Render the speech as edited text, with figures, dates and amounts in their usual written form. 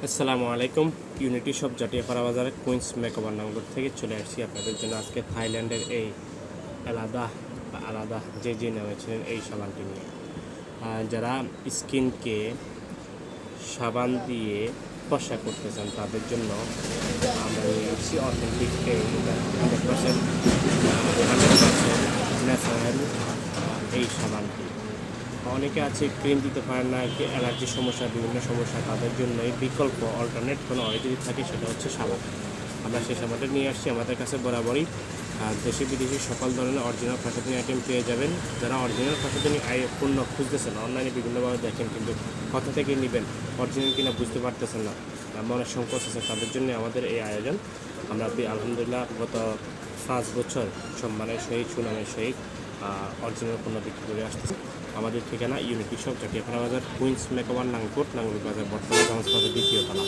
আসসালামু আলাইকুম। Unity shop জাটিয়াপাড়া বাজারে কুইন্স মেকওভার নামগুলো থেকে চলে আসছি আপনাদের জন্য আজকে থাইল্যান্ডের এই আলাদা যে নেমেছিলেন এই সাবানটি নিয়ে। যারা স্কিনকে সাবান দিয়ে ফর্সা করতে চান তাদের জন্য আমরা নিয়ে আসছি অথেন্টিক এই 100% ন্যাচারাল এই সাবানটি। অনেকে আছে ক্রিম দিতে পারে না, অ্যালার্জির সমস্যা, বিভিন্ন সমস্যা, তাদের জন্যই বিকল্প অল্টারনেট কোনো অয়েল যদি থাকে সেটা হচ্ছে সাবান। আমরা সেই সাবানটা নিয়ে আসছি। আমাদের কাছে বরাবরই দেশি বিদেশি সকল ধরনের অরিজিনাল প্রসাধনী আইটেম পেয়ে যাবেন। যারা অরিজিনাল প্রসাধনী পণ্য খুঁজতেছেন, অনলাইনে বিভিন্নভাবে দেখেন কিন্তু কোথা থেকে নেবেন, অরিজিনাল কিনা বুঝতে পারতেছেন না, মনের সংকোচ আছে, তাদের জন্য আমাদের এই আয়োজন। আমরা আলহামদুলিল্লাহ গত 5 বছর সম্মানের সহিত সুনামের সহিত অরিজিনাল পণ্য বিক্রি করে আসতেছি। আমাদের ঠিকানা ইউনিটি শপ জাটিয়াপাড়া বাজার কুইন্স মেকওভার নাঙ্গলকোট বাজার বর্তমান জাহাজ বাজার দ্বিতীয় তলা।